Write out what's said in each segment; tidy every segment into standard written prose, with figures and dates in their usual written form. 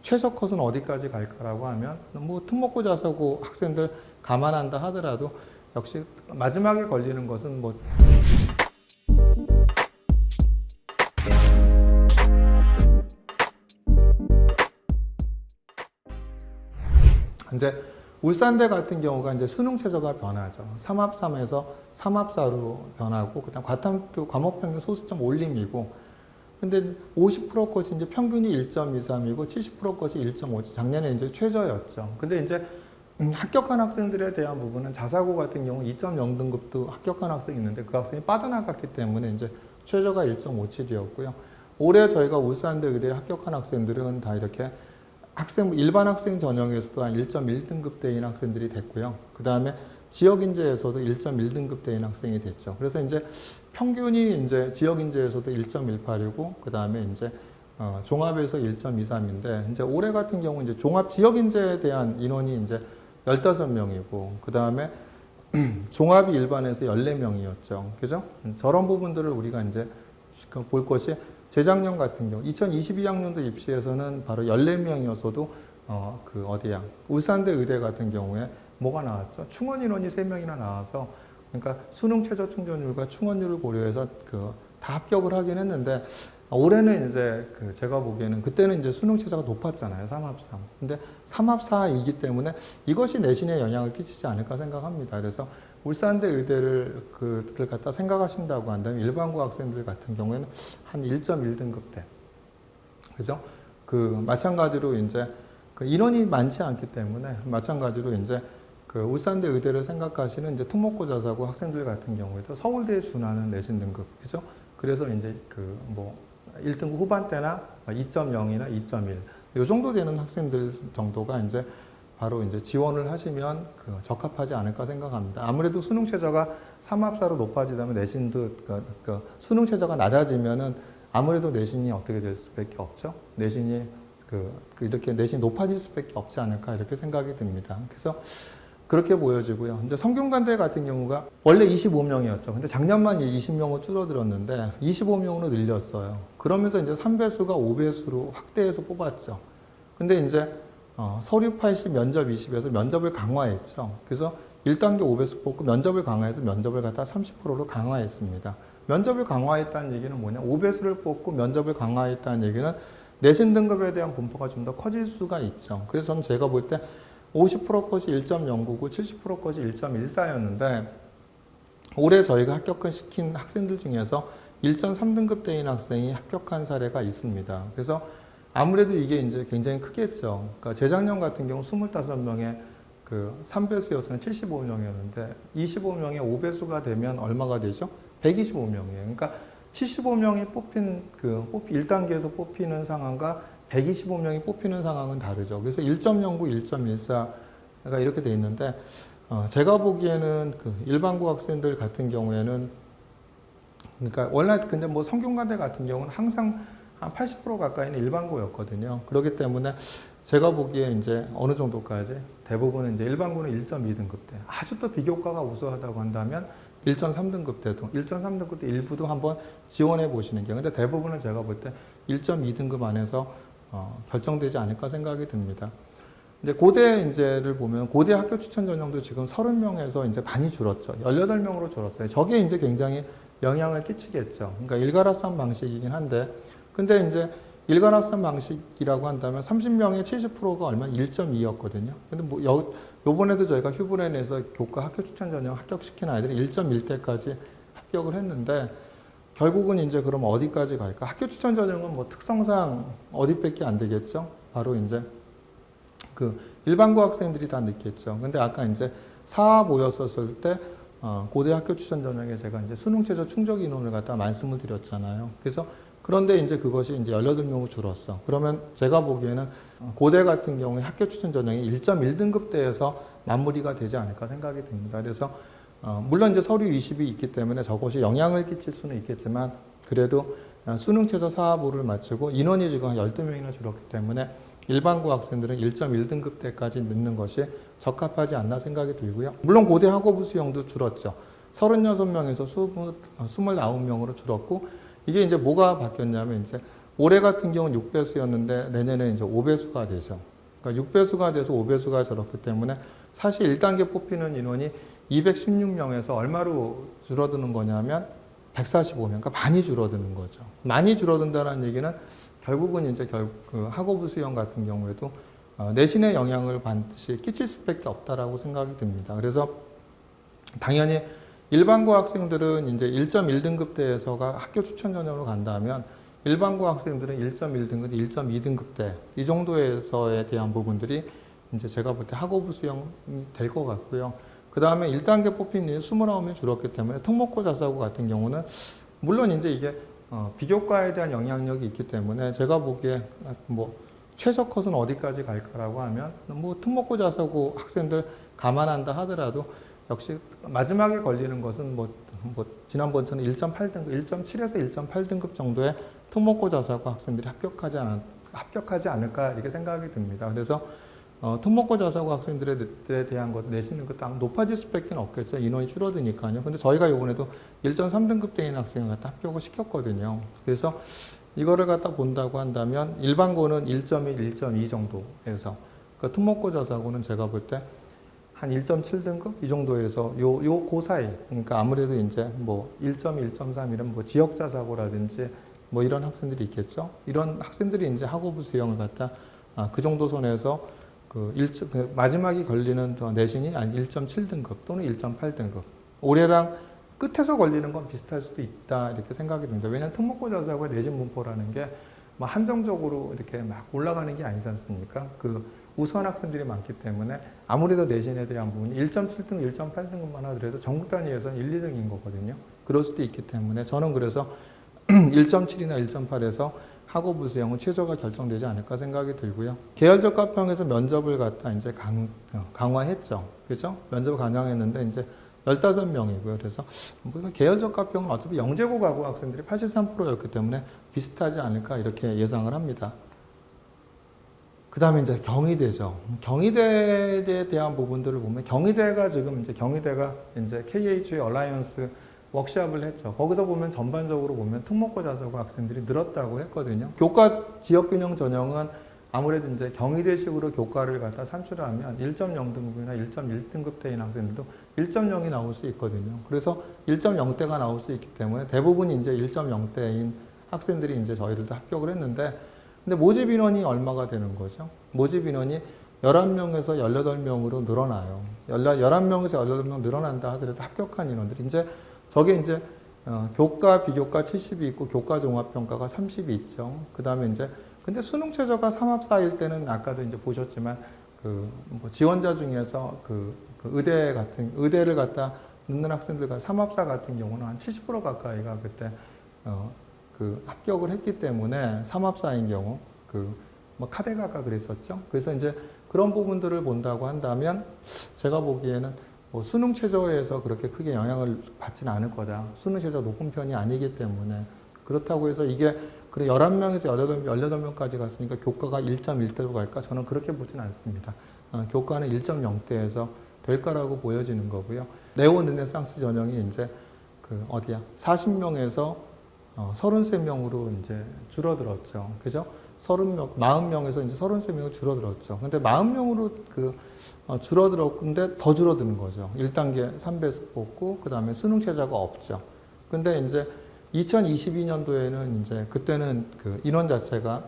최저 컷은 어디까지 갈까라고 하면 뭐 특목고 자사고 학생들 감안한다 하더라도 역시 마지막에 걸리는 것은 뭐 이제 울산대 같은 경우가 이제 수능 최저가 변하죠. 3합3에서 3합4로 변하고, 그다음 과탐도 과목 평균 소수점 올림이고, 근데 50% 것이 이제 평균이 1.23이고 70% 것이 1.5. 작년에 이제 최저였죠. 근데 이제 합격한 학생들에 대한 부분은 자사고 같은 경우 2.0등급도 합격한 학생이 있는데 그 학생이 빠져나갔기 때문에 이제 최저가 1.57이었고요. 올해 저희가 울산대 의대에 합격한 학생들은 다 이렇게 일반 학생 전형에서도 한 1.1등급대인 학생들이 됐고요. 그 다음에 지역인재에서도 1.1등급대인 학생이 됐죠. 그래서 이제 평균이 이제 지역인재에서도 1.18이고, 그 다음에 이제 종합에서 1.23인데, 이제 올해 같은 경우 이제 종합 지역인재에 대한 인원이 이제 15명이고, 그 다음에 종합이 일반에서 14명이었죠. 그죠? 저런 부분들을 우리가 이제 볼 것이, 재작년 같은 경우 2022학년도 입시에서는 바로 14명이었어도 울산대 의대 같은 경우에 뭐가 나왔죠? 충원 인원이 3명이나 나와서, 그러니까 수능 최저 충족률과 충원율을 고려해서 다 합격을 하긴 했는데, 올해는 이제 제가 보기에는 그때는 이제 수능 최저가 높았잖아요. 3합3. 근데 3합4이기 때문에 이것이 내신에 영향을 끼치지 않을까 생각합니다. 그래서 울산대 의대를 갖다 생각하신다고 한다면 일반고 학생들 같은 경우에는 한 1.1등급대. 그죠? 마찬가지로 이제 인원이 많지 않기 때문에 마찬가지로 이제 울산대 의대를 생각하시는 이제 특목고 자사고 학생들 같은 경우에도 서울대에 준하는 내신 등급. 그죠? 그래서 이제 1등급 후반대나 2.0이나 2.1. 요 정도 되는 학생들 정도가 이제 바로 이제 지원을 하시면 적합하지 않을까 생각합니다. 아무래도 수능 최저가 3합사로 높아지다면 내신도 수능 최저가 낮아지면은 아무래도 내신이 어떻게 될 수밖에 없죠. 내신이 이렇게 내신 높아질 수밖에 없지 않을까 이렇게 생각이 듭니다. 그래서 그렇게 보여지고요. 이제 성균관대 같은 경우가 원래 25명이었죠. 근데 작년만 20명으로 줄어들었는데 25명으로 늘렸어요. 그러면서 이제 3배수가 5배수로 확대해서 뽑았죠. 근데 이제 서류 80, 면접 20에서 면접을 강화했죠. 그래서 1단계 5배수 뽑고 면접을 강화해서 면접을 갖다 30%로 강화했습니다. 면접을 강화했다는 얘기는 뭐냐? 5배수를 뽑고 면접을 강화했다는 얘기는 내신 등급에 대한 분포가 좀 더 커질 수가 있죠. 그래서 저는 제가 볼 때 50% 컷이 1.09고 70% 컷이 1.14였는데 올해 저희가 합격시킨 학생들 중에서 1.3등급대인 학생이 합격한 사례가 있습니다. 그래서 아무래도 이게 이제 굉장히 크겠죠. 그러니까 재작년 같은 경우 25명의 3배수였으면 75명이었는데 25명의 5배수가 되면 얼마가 되죠? 125명이에요. 그러니까 75명이 뽑힌 1단계에서 뽑히는 상황과 125명이 뽑히는 상황은 다르죠. 그래서 1.09, 1.14가 이렇게 돼 있는데 제가 보기에는 일반고 학생들 같은 경우에는 그러니까 원래 근데 뭐 성균관대 같은 경우는 항상 한 80% 가까이는 일반고였거든요. 그렇기 때문에 제가 보기에 이제 어느 정도까지 대부분은 이제 일반고는 1.2등급대. 아주 또 비교과가 우수하다고 한다면 1.3등급대도, 1.3등급대 일부도 한번 지원해 보시는 게. 근데 대부분은 제가 볼 때 1.2등급 안에서 결정되지 않을까 생각이 듭니다. 이제 고대를 보면 고대 학교 추천 전형도 지금 30명에서 이제 많이 줄었죠. 18명으로 줄었어요. 저게 이제 굉장히 영향을 끼치겠죠. 그러니까 일가라산 방식이긴 한데, 근데 이제 일가라산 방식이라고 한다면 30명의 70%가 얼마? 1.2였거든요. 근데 뭐 요번에도 저희가 휴브렌에서 교과 학교 추천 전형 합격시킨 아이들이 1.1대까지 합격을 했는데, 결국은 이제 그럼 어디까지 갈까? 학교 추천 전형은 뭐 특성상 어디밖에 안 되겠죠? 바로 이제 일반고 학생들이 다 늦겠죠. 근데 아까 이제 4 모였었을 때 고대 학교 추천 전형에 제가 이제 수능 최저 충족 인원을 갖다 말씀을 드렸잖아요. 그래서 그런데 이제 그것이 이제 18명으로 줄었어. 그러면 제가 보기에는 고대 같은 경우에 학교 추천 전형이 1.1등급대에서 마무리가 되지 않을까 생각이 듭니다. 그래서 물론 이제 서류 20이 있기 때문에 저것이 영향을 끼칠 수는 있겠지만, 그래도 수능 최저 4하부를 마치고 인원이 지금 한 12명이나 줄었기 때문에 일반고 학생들은 1.1등급대까지 늦는 것이 적합하지 않나 생각이 들고요. 물론 고대 학업부 수용도 줄었죠. 36명에서 29명으로 줄었고, 이게 이제 뭐가 바뀌었냐면 이제 올해 같은 경우는 6배수였는데 내년에 이제 5배수가 되죠. 그러니까 6배수가 돼서 5배수가 줄었기 때문에 사실 1단계 뽑히는 인원이 216명에서 얼마로 줄어드는 거냐면 145명. 그러니까 많이 줄어드는 거죠. 많이 줄어든다는 얘기는 결국은 이제 그 학업부 수용 같은 경우에도 내신에 영향을 반드시 끼칠 수밖에 없다라고 생각이 듭니다. 그래서 당연히 일반고 학생들은 이제 1.1등급대에서가 학교 추천 전형으로 간다면 일반고 학생들은 1.1등급, 1.2등급대 이 정도에서에 대한 부분들이 이제 제가 볼 때 학업부 수용이 될 것 같고요. 그 다음에 1단계 뽑힌 일이 29명이 줄었기 때문에 특목고 자사고 같은 경우는 물론 이제 이게 비교과에 대한 영향력이 있기 때문에 제가 보기에 뭐 최저 컷은 어디까지 갈까라고 하면 뭐 특목고 자사고 학생들 감안한다 하더라도 역시 마지막에 걸리는 것은 뭐 지난번처럼 1.8등급, 1.7에서 1.8등급 정도의 특목고 자사고 학생들이 합격하지 않을까 이렇게 생각이 듭니다. 그래서 특목고 자사고 학생들에 대한 것 내시는 것도 높아질 수밖에 없겠죠. 인원이 줄어드니까요. 근데 저희가 이번에도 1.3등급대인 학생을 갖다 합격을 시켰거든요. 그래서 이거를 갖다 본다고 한다면 일반고는 1.1, 1.2 정도에서 그러니까 특목고 자사고는 제가 볼 때 한 1.7등급 이 정도에서 그 사이 그러니까 아무래도 이제 뭐 1.1, 1.3 이런 뭐 지역 자사고라든지 뭐 이런 학생들이 있겠죠. 이런 학생들이 이제 학업부 수용을 갖다 그 정도 선에서 그 마지막에 걸리는 내신이 한 1.7등급 또는 1.8등급. 올해랑 끝에서 걸리는 건 비슷할 수도 있다 이렇게 생각이 듭니다. 왜냐하면 특목고 자사고의 내신 분포라는 게 뭐 한정적으로 이렇게 막 올라가는 게 아니지 않습니까? 그 우수한 학생들이 많기 때문에 아무래도 내신에 대한 부분이 1.7등, 1.8등급만 하더라도 전국 단위에서는 1, 2등인 거거든요. 그럴 수도 있기 때문에 저는 그래서 1.7이나 1.8에서 학업부 수용은 최저가 결정되지 않을까 생각이 들고요. 계열적 과평에서 면접을 갖다 이제 강화했죠. 그죠? 면접을 강화했는데 이제 15명이고요. 그래서 계열적 과평은 어차피 영재고 가고 학생들이 83%였기 때문에 비슷하지 않을까 이렇게 예상을 합니다. 그 다음에 이제 경희대죠. 경희대에 대한 부분들을 보면 경희대가 이제 KH의 얼라이언스 워크샵을 했죠. 거기서 보면 전반적으로 보면 특목고 자사고 학생들이 늘었다고 했거든요. 교과 지역균형 전형은 아무래도 이제 경희대식으로 교과를 갖다 산출하면 1.0등급이나 1.1등급대인 학생들도 1.0이 나올 수 있거든요. 그래서 1.0대가 나올 수 있기 때문에 대부분 이제 1.0대인 학생들이 이제 저희들도 합격을 했는데 근데 모집 인원이 얼마가 되는 거죠? 모집 인원이 11명에서 18명으로 늘어나요. 11명에서 18명 늘어난다 하더라도 합격한 인원들이 이제 저게 이제 교과, 비교과 70이 있고 교과 종합평가가 30이 있죠. 그 다음에 이제 근데 수능 최저가 3합4일 때는 아까도 이제 보셨지만 뭐 지원자 중에서 의대를 갖다 넣는 학생들과 3합4 같은 경우는 한 70% 가까이가 그때 합격을 했기 때문에 3합4인 경우 뭐 카데가가 그랬었죠. 그래서 이제 그런 부분들을 본다고 한다면 제가 보기에는 뭐 수능 최저에서 그렇게 크게 영향을 받지는 않을 거다. 수능 최저 높은 편이 아니기 때문에 그렇다고 해서 이게 11명에서 18명까지 갔으니까 교과가 1.1대로 갈까? 저는 그렇게 보진 않습니다. 교과는 1.0대에서 될 거라고 보여지는 거고요. 네오 르네상스 전형이 이제 40명에서 33명으로 이제 줄어들었죠. 그죠? 40명에서 이제 33명으로 줄어들었죠. 근데 40명으로 줄어들었는데 더 줄어드는 거죠. 1단계 3배수 뽑고, 그 다음에 수능 최저가 없죠. 근데 이제 2022년도에는 이제 그때는 인원 자체가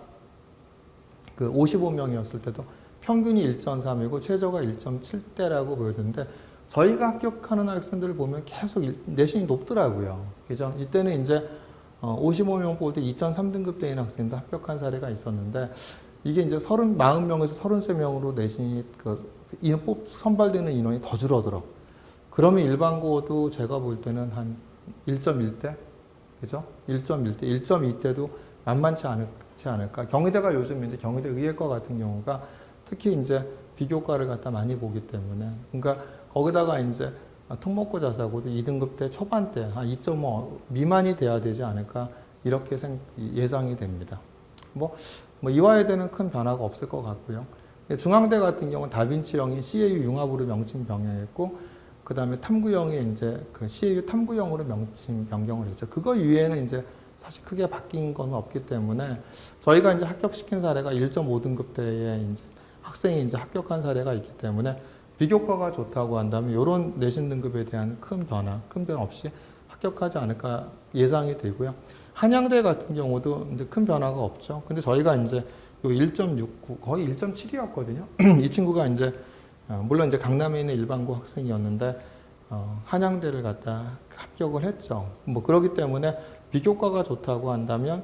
55명이었을 때도 평균이 1.3이고 최저가 1.7대라고 보여지는데 저희가 합격하는 학생들을 보면 계속 내신이 높더라고요. 그죠? 이때는 이제 55명 뽑을 때 2.3등급대인 학생도 합격한 사례가 있었는데 이게 이제 40명에서 33명으로 내신이 선발되는 인원이 더 줄어들어. 그러면 일반고도 제가 볼 때는 한 1.1대? 그죠? 1.1대, 1.2대도 만만치 않을까. 경희대가 요즘 이제 경희대 의예과 같은 경우가 특히 이제 비교과를 갖다 많이 보기 때문에. 그러니까 거기다가 이제 특목고 자사고도 2등급대 초반대, 한 2.5 미만이 돼야 되지 않을까. 이렇게 예상이 됩니다. 뭐 이화여대는 큰 변화가 없을 것 같고요. 중앙대 같은 경우는 다빈치형이 CAU 융합으로 명칭 변경했고, 그 다음에 탐구형이 이제 CAU 탐구형으로 명칭 변경을 했죠. 그거 이외에는 이제 사실 크게 바뀐 건 없기 때문에 저희가 이제 합격시킨 사례가 1.5등급 대에 이제 학생이 이제 합격한 사례가 있기 때문에 비교과가 좋다고 한다면 이런 내신 등급에 대한 큰 변화 없이 합격하지 않을까 예상이 되고요. 한양대 같은 경우도 이제 큰 변화가 없죠. 근데 저희가 이제 요 1.69 거의 1.7이었거든요. 이 친구가 이제 물론 이제 강남에 있는 일반고 학생이었는데 한양대를 갖다 합격을 했죠. 뭐 그렇기 때문에 비교과가 좋다고 한다면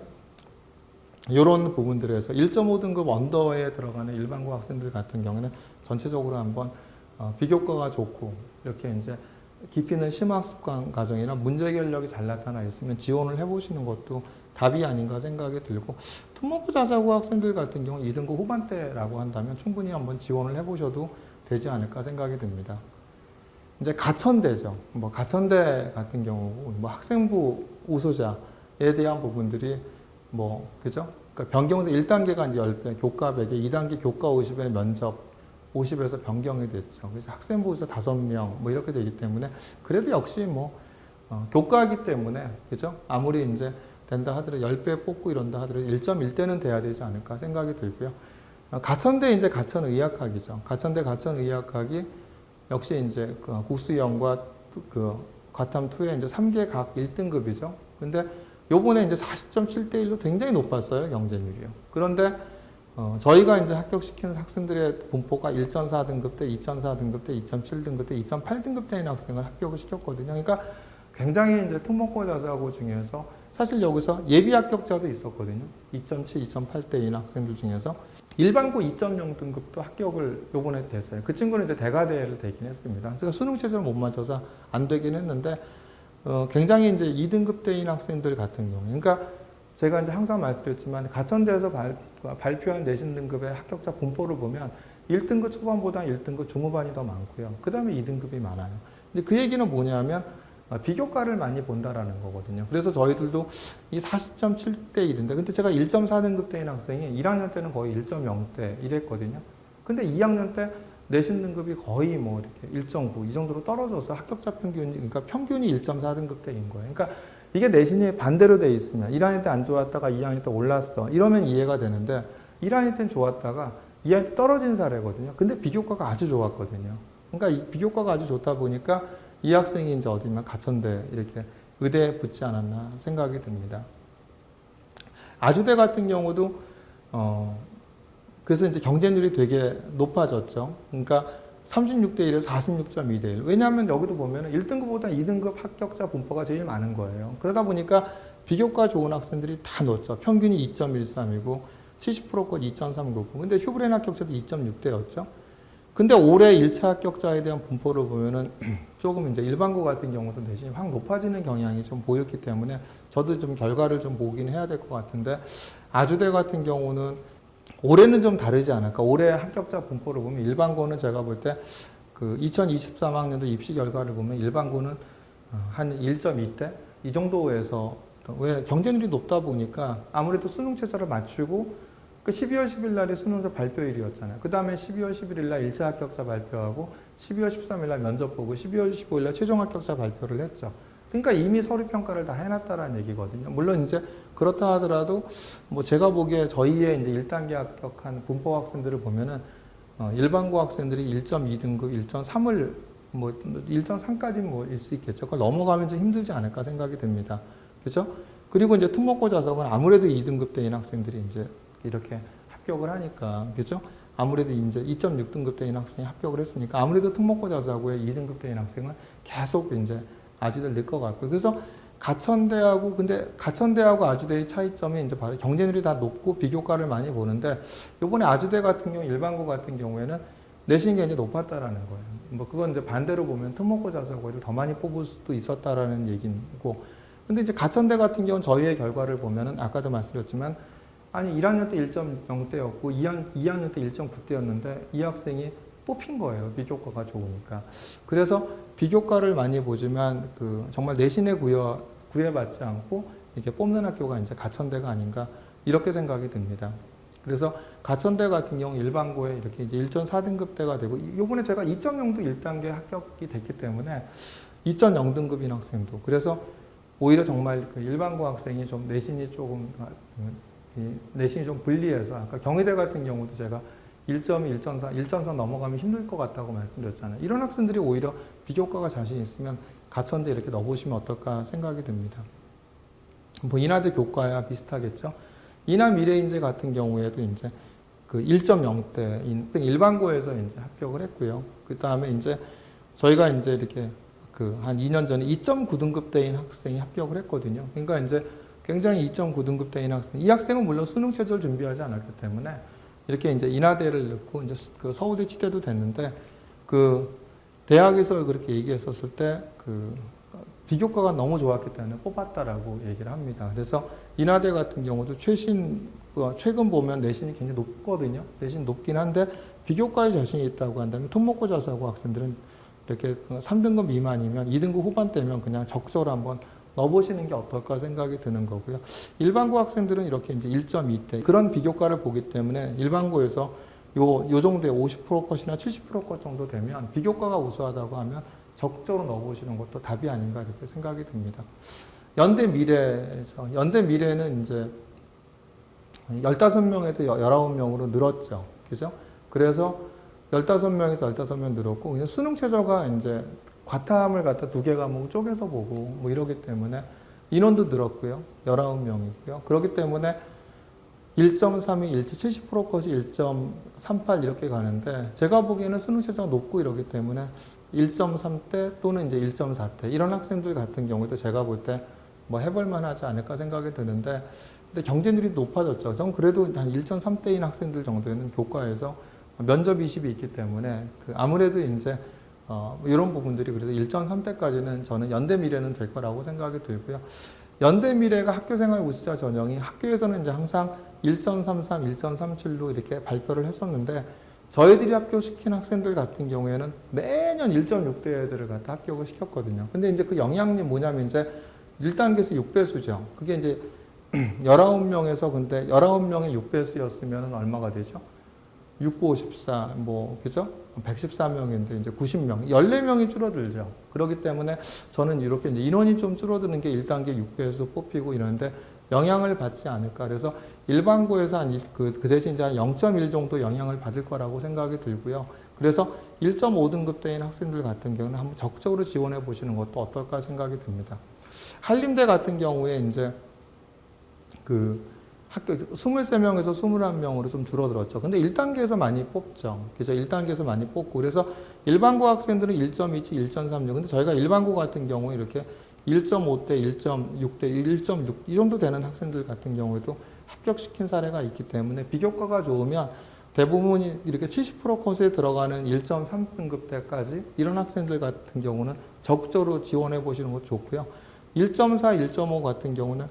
이런 부분들에서 1.5등급 언더에 들어가는 일반고 학생들 같은 경우는 전체적으로 한번 비교과가 좋고 이렇게 이제 깊이 있는 심화학습관 과정이나 문제 결력이 잘 나타나 있으면 지원을 해보시는 것도 답이 아닌가 생각이 들고, 특목고 자사고 학생들 같은 경우 2등급 후반대라고 한다면 충분히 한번 지원을 해보셔도 되지 않을까 생각이 듭니다. 이제 가천대죠. 뭐 가천대 같은 경우 뭐 학생부 우수자에 대한 부분들이 뭐 그죠? 그러니까 변경서 1단계가 이제 10배, 교과 100에 2단계 교과 50에 면접 50에서 변경이 됐죠. 그래서 학생부 우수자 5명 뭐 이렇게 되기 때문에 그래도 역시 뭐 교과이기 때문에 그죠? 아무리 이제 된다 하더라도 10배 뽑고 이런다 하더라도 1.1대는 돼야 되지 않을까 생각이 들고요. 가천대 이제 가천의학학이죠. 가천대 가천의학학이 역시 이제 그 국수형과 그 과탐2에 이제 3개 각 1등급이죠. 근데 요번에 이제 40.7대 1로 굉장히 높았어요, 경쟁률이요. 그런데 저희가 이제 합격시키는 학생들의 분포가 1.4등급 대, 2.4등급 대, 2.7등급 대, 2.8등급 대인 학생을 합격을 시켰거든요. 그러니까 굉장히 이제 특목고 자사고 중에서 사실 여기서 예비 합격자도 있었거든요. 2.7, 2.8대인 학생들 중에서 일반고 2.0등급도 합격을 요번에 됐어요. 그 친구는 이제 대가대를 되긴 했습니다. 제가 수능 체제를 못 맞춰서 안 되긴 했는데 굉장히 이제 2등급대인 학생들 같은 경우, 그러니까 제가 이제 항상 말씀드렸지만 가천대에서 발표한 내신 등급의 합격자 분포를 보면 1등급 초반보다 1등급 중후반이 더 많고요. 그 다음에 2등급이 많아요. 근데 그 얘기는 뭐냐면 비교과를 많이 본다라는 거거든요. 그래서 저희들도 이 40.7대 1인데, 근데 제가 1.4등급 대인 학생이 1학년 때는 거의 1.0대 이랬거든요. 근데 2학년 때 내신 등급이 거의 뭐 이렇게 1.9 이 정도로 떨어져서 합격자 평균이, 그러니까 평균이 1.4등급 대인 거예요. 그러니까 이게 내신이 반대로 돼 있으면 1학년 때 안 좋았다가 2학년 때 올랐어. 이러면 이해가 되는데 1학년 때는 좋았다가 2학년 때 떨어진 사례거든요. 근데 비교과가 아주 좋았거든요. 그러니까 이 비교과가 아주 좋다 보니까 이 학생이 이제 어디면 가천대 이렇게 의대에 붙지 않았나 생각이 듭니다. 아주대 같은 경우도 그래서 이제 경쟁률이 되게 높아졌죠. 그러니까 36대 1에서 46.2대 1. 왜냐하면 여기도 보면 1등급보다 2등급 합격자 분포가 제일 많은 거예요. 그러다 보니까 비교과 좋은 학생들이 다 넣었죠. 평균이 2.13이고 70%권 2.399. 근데 휴브레인 합격자도 2.6대였죠. 근데 올해 1차 합격자에 대한 분포를 보면은 조금 이제 일반고 같은 경우도 내신이 확 높아지는 경향이 좀 보였기 때문에 저도 좀 결과를 좀 보긴 해야 될 것 같은데, 아주대 같은 경우는 올해는 좀 다르지 않을까. 올해 합격자 분포를 보면 일반고는 제가 볼 때 그 2023학년도 입시 결과를 보면 일반고는 한 1.2대 이 정도에서, 왜 경쟁률이 높다 보니까 아무래도 수능 체제를 맞추고 그 12월 10일 날이 수능자 발표일이었잖아요. 그 다음에 12월 11일 날 1차 합격자 발표하고 12월 13일 날 면접 보고 12월 15일 날 최종 합격자 발표를 했죠. 그러니까 이미 서류 평가를 다 해놨다라는 얘기거든요. 물론 이제 그렇다 하더라도 뭐 제가 보기에 저희의 이제 1단계 합격한 분포 학생들을 보면은 일반고 학생들이 1.2등급, 1.3을 뭐 1.3까지 뭐일 수 있겠죠. 그걸 넘어가면 좀 힘들지 않을까 생각이 듭니다. 그렇죠? 그리고 이제 특목고 자석은 아무래도 2등급 대인 학생들이 이제 이렇게 합격을 하니까, 그죠? 아무래도 이제 2.6등급 대인 학생이 합격을 했으니까 아무래도 특목고 자사고의 2등급 대인 학생은 계속 이제 아주대를 넣을 것 같고요. 그래서 가천대하고, 근데 가천대하고 아주대의 차이점이 이제 경쟁률이 다 높고 비교과를 많이 보는데, 요번에 아주대 같은 경우, 일반고 같은 경우에는 내신이 굉장히 높았다라는 거예요. 뭐 그건 이제 반대로 보면 특목고 자사고를 더 많이 뽑을 수도 있었다라는 얘기고, 근데 이제 가천대 같은 경우는 저희의 결과를 보면은 아까도 말씀드렸지만 아니 1학년 때 1.0대였고 2학년 때 1.9대였는데 이 학생이 뽑힌 거예요. 비교과가 좋으니까. 그래서 비교과를 많이 보지만 그 정말 내신에 구애받지 않고 이렇게 뽑는 학교가 이제 가천대가 아닌가 이렇게 생각이 듭니다. 그래서 가천대 같은 경우 일반고에 이렇게 이제 1.4등급대가 되고, 요번에 제가 2.0도 1단계 합격이 됐기 때문에 2.0등급인 학생도, 그래서 오히려 정말 그 일반고 학생이 좀 내신이 조금 내신이 좀 불리해서 아까 경희대 같은 경우도 제가 1.2, 1.4, 1.4 넘어가면 힘들 것 같다고 말씀드렸잖아요. 이런 학생들이 오히려 비교과가 자신 있으면 가천대 이렇게 넣어보시면 어떨까 생각이 듭니다. 뭐 인하대 교과야 비슷하겠죠. 인하 미래인재 같은 경우에도 이제 그 1.0대 일반고에서 이제 합격을 했고요. 그 다음에 이제 저희가 이제 이렇게 그 한 2년 전에 2.9등급대인 학생이 합격을 했거든요. 그러니까 이제 굉장히 2.9등급대인 학생, 이 학생은 물론 수능 최저를 준비하지 않았기 때문에 이렇게 이제 인하대를 넣고 이제 그 서울대 치대도 됐는데 그 대학에서 그렇게 얘기했었을 때 그 비교과가 너무 좋았기 때문에 뽑았다라고 얘기를 합니다. 그래서 인하대 같은 경우도 최근 보면 내신이 굉장히 높거든요. 내신 높긴 한데 비교과에 자신이 있다고 한다면 특목고 자사고 학생들은 이렇게 3등급 미만이면 2등급 후반대면 그냥 적절히 한번 넣어보시는 게 어떨까 생각이 드는 거고요. 일반고 학생들은 이렇게 이제 1.2대 그런 비교과를 보기 때문에 일반고에서 요 정도의 50% 컷이나 70% 컷 정도 되면 비교과가 우수하다고 하면 적극적으로 넣어보시는 것도 답이 아닌가 이렇게 생각이 듭니다. 연대 미래는 이제 15명에서 19명으로 늘었죠. 그죠? 그래서 15명에서 15명 늘었고, 그냥 수능 최저가 이제 과탐을 갖다 2개 과목을 쪼개서 보고 뭐 이러기 때문에 인원도 늘었고요. 19명이고요. 그렇기 때문에 1.32, 70% 컷이 1.38 이렇게 가는데 제가 보기에는 수능 최저가 높고 이러기 때문에 1.3대 또는 이제 1.4대 이런 학생들 같은 경우도 제가 볼 때 뭐 해볼 만하지 않을까 생각이 드는데 근데 경쟁률이 높아졌죠. 전 그래도 한 1.3대인 학생들 정도는 교과에서 면접 20이 있기 때문에 아무래도 이제 이런 부분들이 그래서 1.3대까지는 저는 연대 미래는 될 거라고 생각이 들고요. 연대 미래가 학교생활 우수자 전형이 학교에서는 이제 항상 1.33, 1.37로 이렇게 발표를 했었는데 저희들이 합격시킨 학생들 같은 경우에는 매년 1.6대 애들을 갖다 합격을 시켰거든요. 근데 이제 그 영향이 뭐냐면 이제 1단계에서 6배수죠. 그게 이제 19명에서 근데 19명의 6배수였으면 얼마가 되죠? 6, 9, 54, 뭐, 그죠? 114명인데 이제 90명, 14명이 줄어들죠. 그렇기 때문에 저는 이렇게 이제 인원이 좀 줄어드는 게 1단계 6배에서 뽑히고 이러는데 영향을 받지 않을까. 그래서 일반고에서 그 대신 이제 한 0.1 정도 영향을 받을 거라고 생각이 들고요. 그래서 1.5등급대인 학생들 같은 경우는 한번 적극적으로 지원해 보시는 것도 어떨까 생각이 듭니다. 한림대 같은 경우에 이제 그 학교 23명에서 21명으로 좀 줄어들었죠. 근데 1단계에서 많이 뽑죠. 그래서 1단계에서 많이 뽑고 그래서 일반고 학생들은 1.27, 1.36. 근데 저희가 일반고 같은 경우에 이렇게 1.5대, 1.6대, 1.6 이 정도 되는 학생들 같은 경우에도 합격시킨 사례가 있기 때문에 비교과가 좋으면 대부분이 이렇게 70% 컷에 들어가는 1.3등급대까지 이런 학생들 같은 경우는 적극적으로 지원해 보시는 것도 좋고요. 1.4, 1.5 같은 경우는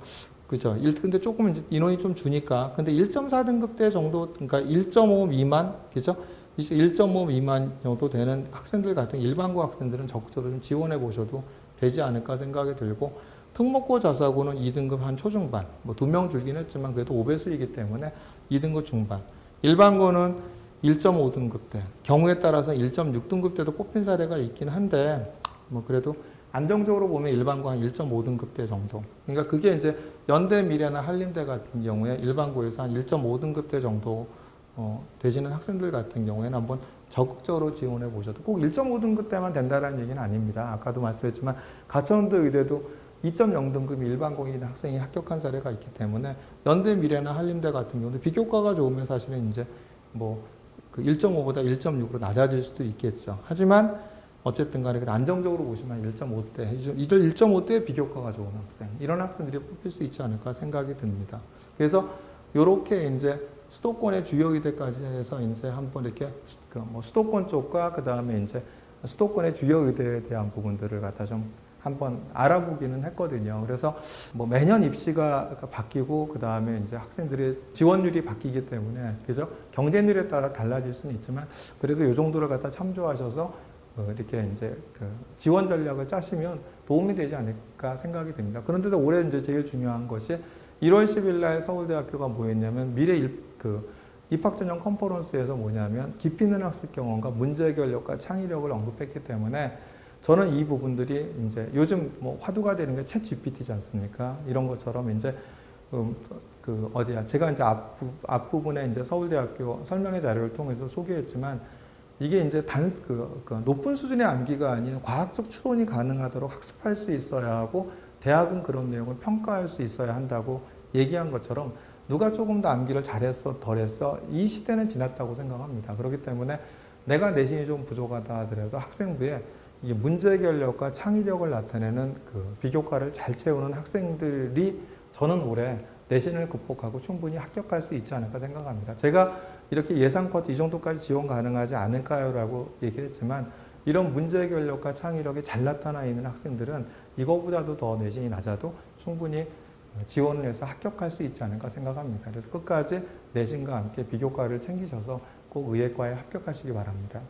그죠. 근데 조금 이제 인원이 좀 주니까. 근데 1.4등급대 정도, 그러니까 1.5 미만, 그죠? 1.5 미만 정도 되는 학생들 같은 일반고 학생들은 적극적으로 좀 지원해 보셔도 되지 않을까 생각이 들고, 특목고 자사고는 2등급 한 초중반, 뭐 2명 줄긴 했지만 그래도 5배수이기 때문에 2등급 중반. 일반고는 1.5등급대, 경우에 따라서 1.6등급대도 뽑힌 사례가 있긴 한데, 뭐 그래도 안정적으로 보면 일반고 한 1.5등급대 정도. 그러니까 그게 이제 연대 미래나 한림대 같은 경우에 일반고에서 한 1.5등급대 정도 되시는 학생들 같은 경우에는 한번 적극적으로 지원해 보셔도 꼭 1.5등급대만 된다는 얘기는 아닙니다. 아까도 말씀했지만 가천대 의대도 2.0등급 일반고인 학생이 합격한 사례가 있기 때문에 연대 미래나 한림대 같은 경우는 비교과가 좋으면 사실은 이제 뭐 그 1.5보다 1.6으로 낮아질 수도 있겠죠. 하지만 어쨌든 간에 안정적으로 보시면 1.5대, 이들 1.5대 비교과가 좋은 학생, 이런 학생들이 뽑힐 수 있지 않을까 생각이 듭니다. 그래서 이렇게 이제 수도권의 주요 의대까지 해서 이제 한번 이렇게 뭐 수도권 쪽과 그 다음에 이제 수도권의 주요 의대에 대한 부분들을 갖다 좀 한번 알아보기는 했거든요. 그래서 뭐 매년 입시가 바뀌고 그 다음에 이제 학생들의 지원율이 바뀌기 때문에 그죠? 경쟁률에 따라 달라질 수는 있지만 그래도 이 정도를 갖다 참조하셔서 이렇게 이제 그 지원 전략을 짜시면 도움이 되지 않을까 생각이 듭니다. 그런데도 올해 이제 제일 중요한 것이 1월 10일 날 서울대학교가 뭐였냐면 입학전형 컨퍼런스에서 뭐냐면 깊이 있는 학습 경험과 문제 해결력과 창의력을 언급했기 때문에 저는 이 부분들이 이제 요즘 뭐 화두가 되는 게 챗 GPT지 않습니까? 이런 것처럼 이제 그 어디야? 제가 이제 앞부분에 이제 서울대학교 설명회 자료를 통해서 소개했지만 이게 이제 그 높은 수준의 암기가 아닌 과학적 추론이 가능하도록 학습할 수 있어야 하고 대학은 그런 내용을 평가할 수 있어야 한다고 얘기한 것처럼 누가 조금 더 암기를 잘했어, 덜했어 이 시대는 지났다고 생각합니다. 그렇기 때문에 내가 내신이 좀 부족하다 하더라도 학생부에 이 문제 해결력과 창의력을 나타내는 그 비교과를 잘 채우는 학생들이 저는 올해 내신을 극복하고 충분히 합격할 수 있지 않을까 생각합니다. 제가 이렇게 예상 쿼트 이 정도까지 지원 가능하지 않을까요? 라고 얘기를 했지만 이런 문제 해결력과 창의력이 잘 나타나 있는 학생들은 이거보다도 더 내신이 낮아도 충분히 지원을 해서 합격할 수 있지 않을까 생각합니다. 그래서 끝까지 내신과 함께 비교과를 챙기셔서 꼭 의예과에 합격하시기 바랍니다.